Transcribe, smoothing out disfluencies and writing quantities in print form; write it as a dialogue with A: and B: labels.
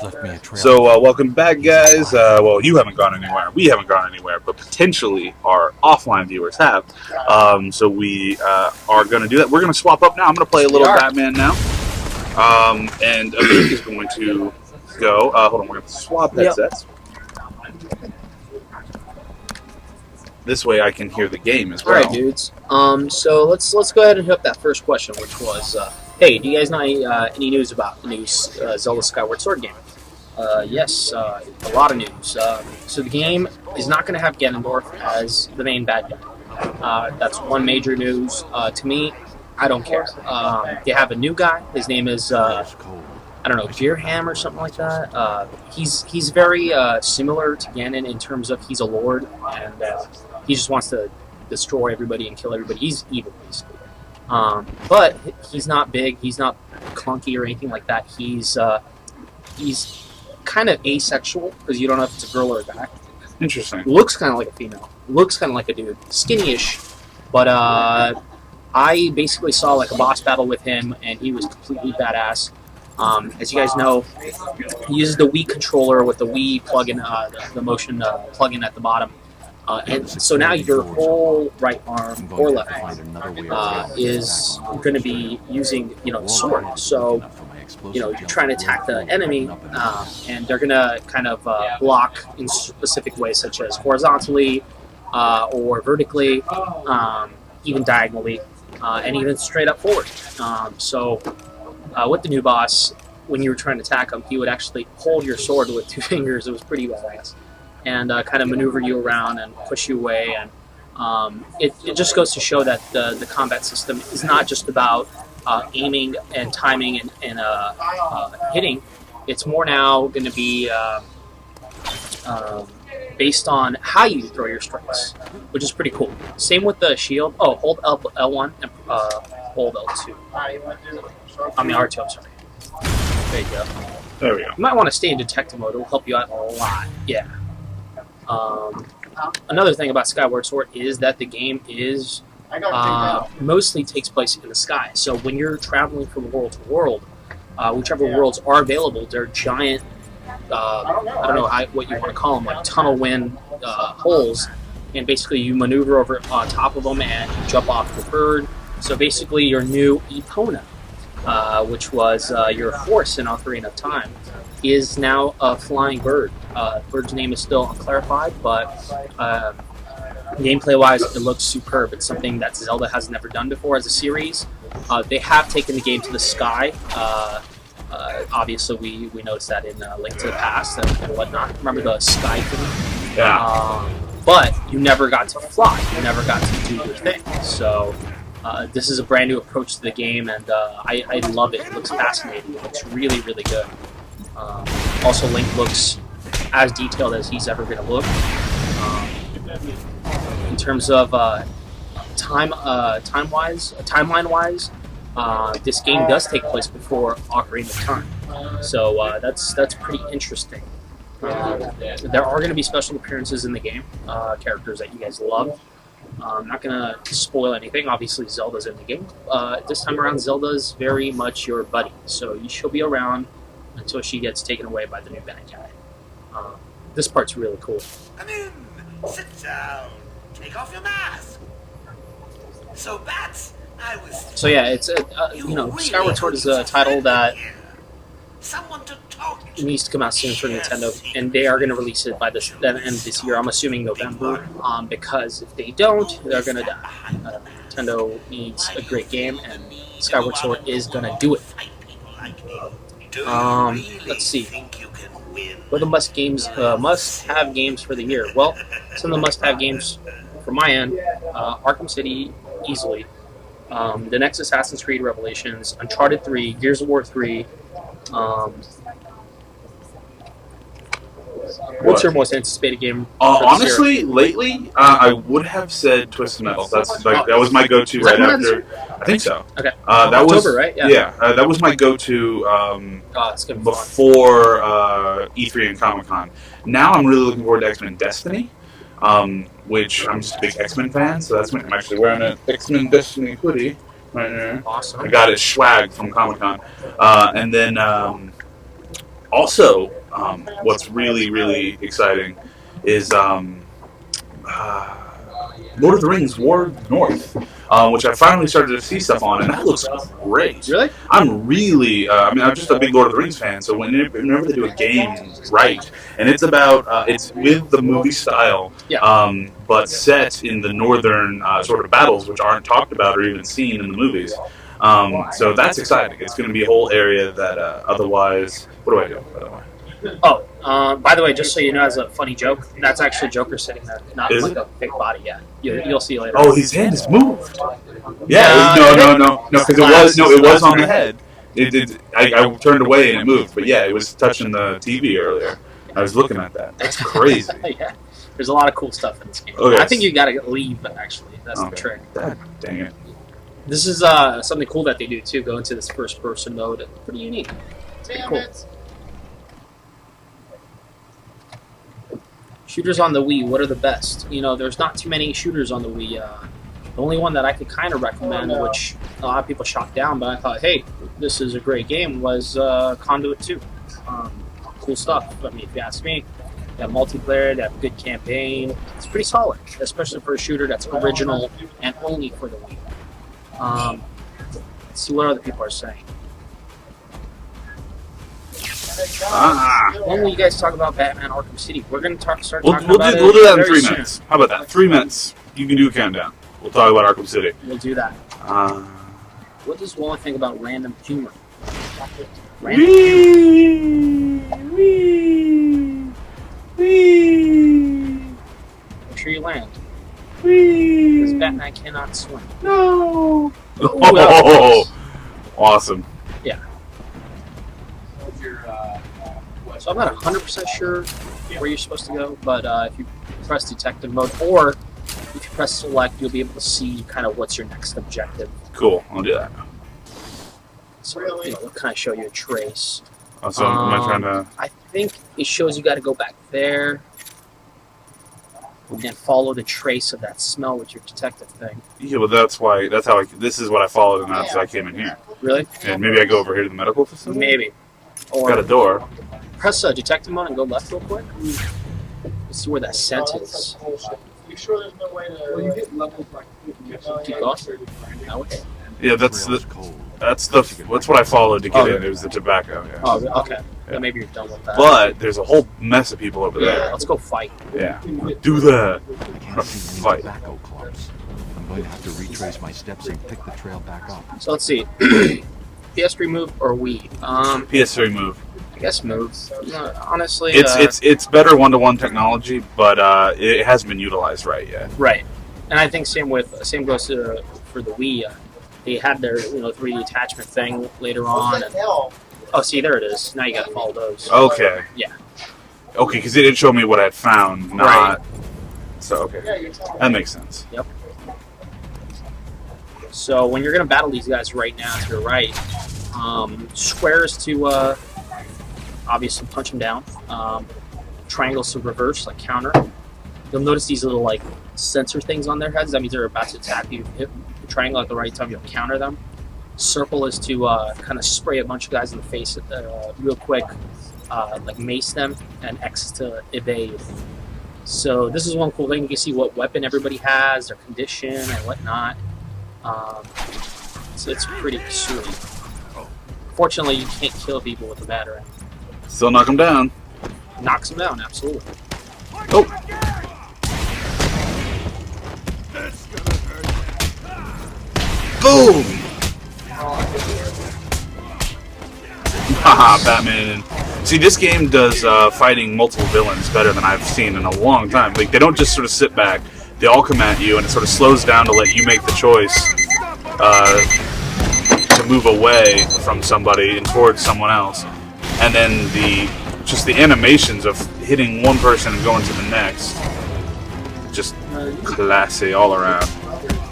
A: Left me a trail.
B: So, welcome back, guys. Well, you haven't gone anywhere. We haven't gone anywhere, but potentially our offline viewers have. So we are going to do that. We're going to swap up now. I'm going to play a little Batman now. And Avik is going to go. Hold on, we're going to swap headsets. This way I can hear the game as well.
C: Alright, dudes. So let's go ahead and hit up that first question, which was, hey, do you guys know any news about the new Zelda Skyward Sword game? Yes, a lot of news. So the game is not going to have Ganondorf as the main bad guy. That's one major news. To me, I don't care. They have a new guy. His name is, I don't know, Jirham or something like that. He's very similar to Ganon in terms of he's a lord, and he just wants to destroy everybody and kill everybody. He's evil, basically. But he's not big. He's not clunky or anything like that. He's kind of asexual, because you don't know if it's a girl or a guy.
B: Interesting.
C: Looks kind of like a female. Looks kind of like a dude. Skinny-ish. But I basically saw like a boss battle with him, and he was completely badass. As you guys know, he uses the Wii controller with the Wii plug-in, the motion plug-in at the bottom. And so now your whole right arm or left arm is going to be using, the sword. So, you're trying to attack the enemy, and they're going to kind of block in specific ways, such as horizontally or vertically, even diagonally, and even straight up forward. So with the new boss, when you were trying to attack him, he would actually hold your sword with 2 fingers. It was pretty badass. And kind of maneuver you around and push you away. And it just goes to show that the combat system is not just about aiming and timing and hitting. It's more now going to be based on how you throw your strikes, which is pretty cool. Same with the shield. Oh, hold L1 and hold L2. I mean R2, I'm sorry. There you go.
B: There we go.
C: You might want to stay in detective mode. It will help you out a lot. Yeah. Another thing about Skyward Sword is that the game is mostly takes place in the sky. So when you're traveling from world to world, whichever worlds are available, they're giant, I don't know what you want to call them, like tunnel wind holes, and basically you maneuver over on top of them and you jump off the bird. So basically your new Epona, which was your horse in Ocarina of Time, is now a flying bird. The bird's name is still unclarified, but gameplay-wise, it looks superb. It's something that Zelda has never done before as a series. They have taken the game to the sky. Obviously, we noticed that in Link to the Past and whatnot. Remember the sky thing?
B: Yeah.
C: But you never got to fly. You never got to do your thing. So this is a brand new approach to the game, and I love it. It looks fascinating. It looks really, really good. Also, Link looks as detailed as he's ever going to look. In terms of timeline-wise, this game does take place before Ocarina of Time, so that's pretty interesting. There are going to be special appearances in the game, characters that you guys love. I'm not going to spoil anything. Obviously, Zelda's in the game. This time around, Zelda's very much your buddy, so she'll be around until she gets taken away by the new bad guy. This part's really cool.
D: Come in, sit down, take off your mask. So Bats, I was.
C: So yeah, it's Skyward Sword is a title that
D: someone to talk to.
C: needs to come out soon for Nintendo, and they are going to release it by the end of this year. I'm assuming November, because if they don't, they're going to die. Nintendo needs a great game, and Skyward Sword is going to do it. Let's see. What are the must-have games for the year? Well, some of the must-have games for my end, Arkham City, easily. The next Assassin's Creed Revelations, Uncharted 3, Gears of War 3. What's your most anticipated game?
B: Honestly, lately, I would have said Twisted Metal. That was my go-to right after. I think so.
C: Okay.
B: That
C: October,
B: was
C: right?
B: Yeah. That was my go-to
C: it's gonna be
B: before E3 and Comic-Con. Now I'm really looking forward to X-Men Destiny, which I'm just a big X-Men fan, so I'm actually wearing an X-Men Destiny hoodie right there.
C: Awesome.
B: I got it swag from Comic-Con, and then Also, what's really exciting is Lord of the Rings War North, which I finally started to see stuff on, and that looks great.
C: Really?
B: I'm really, I'm just a big Lord of the Rings fan, so whenever they do a game right, and it's about, it's with the movie style, but set in the northern sort of battles, which aren't talked about or even seen in the movies. So that's exciting. It's going to be a whole area that otherwise, what do I do, by the way?
C: Oh, by the way, just so you know, as a funny joke, that's actually Joker sitting there, not
B: Is
C: like
B: it?
C: a big body yet. You'll see later.
B: Oh, his hand is moved. Yeah, no, because it was on the head. I turned away and it moved, but yeah, it was touching the TV earlier. I was looking at that. That's crazy.
C: Yeah, there's a lot of cool stuff in this game.
B: Okay.
C: I think you gotta leave, actually. That's the trick.
B: God, dang it.
C: This is something cool that they do too. Go into this first-person mode. Pretty unique. It's pretty cool. Shooters on the Wii, what are the best? You know, there's not too many shooters on the Wii. The only one that I could kind of recommend, which a lot of people shot down, but I thought, hey, this is a great game, was Conduit 2. Cool stuff. I mean, if you ask me, they have multiplayer, they have a good campaign. It's pretty solid, especially for a shooter that's original and only for the Wii. Let's see what other people are saying. When will you guys talk about Batman Arkham City? We're going to start talking about it.
B: We'll do that in 3
C: soon.
B: minutes. How about that? 3 minutes. You can do a countdown. We'll talk about Arkham City.
C: We'll do that. What does WallE think about random humor?
B: Wee!
C: Make sure you land.
B: Wee!
C: Because Batman cannot swim.
B: No!
C: Oh,
B: awesome.
C: Yeah. So I'm not 100% sure where you're supposed to go, but if you press detective mode, or if you press select, you'll be able to see kind of what's your next objective.
B: Cool, I'll do that.
C: So, you know, we'll kind of show you a trace.
B: So am I trying to...
C: I think it shows you got to go back there and follow the trace of that smell with your detective thing.
B: Yeah, well, that's how this is what I followed, and that's how I came in here.
C: Really?
B: And maybe I go over here to the medical facility?
C: Maybe. Or
B: Got a door.
C: press detective mode and go left real quick. Let's see where that scent is.
A: You sure there's no way to? Well, you get levels like
C: Keep going. That way?
B: Yeah, that's what I followed to get in. It was the tobacco. Yeah.
C: Oh, okay.
B: Yeah.
C: Yeah, maybe you're done with that.
B: But there's a whole mess of people over there.
C: Let's go fight.
B: Yeah. Do that.
E: I can't see any tobacco clumps. I'm going to have to retrace my steps and pick the trail back up.
C: So let's see. PS3 move or Wii?
B: PS3 move.
C: I guess move. Honestly,
B: It's better one-to-one technology, but it hasn't been utilized right yet.
C: right. And I think same goes to, for the Wii. They had their 3D attachment thing later on. And, oh, see, there it is. Now you got to follow those.
B: Okay.
C: Yeah.
B: Okay, because it didn't show me what I had found. Not.
C: Right.
B: So okay, that makes sense.
C: Yep. So when you're going to battle these guys right now to your right, squares to obviously punch them down. Triangles to reverse, like counter. You'll notice these little like sensor things on their heads. That means they're about to attack you. Hit the triangle at the right time, you'll counter them. Circle is to kind of spray a bunch of guys in the face real quick, like mace them, and X to evade. So this is one cool thing. You can see what weapon everybody has, their condition, and whatnot. So it's pretty sweet. Fortunately, you can't kill people with a batarang.
B: Still knock them down.
C: Knocks them down, absolutely.
B: Oh. Boom! Haha, Batman. See, this game does fighting multiple villains better than I've seen in a long time. Like, they don't just sort of sit back. They all come at you, and it sort of slows down to let you make the choice to move away from somebody and towards someone else. And then the animations of hitting one person and going to the next, just classy all around.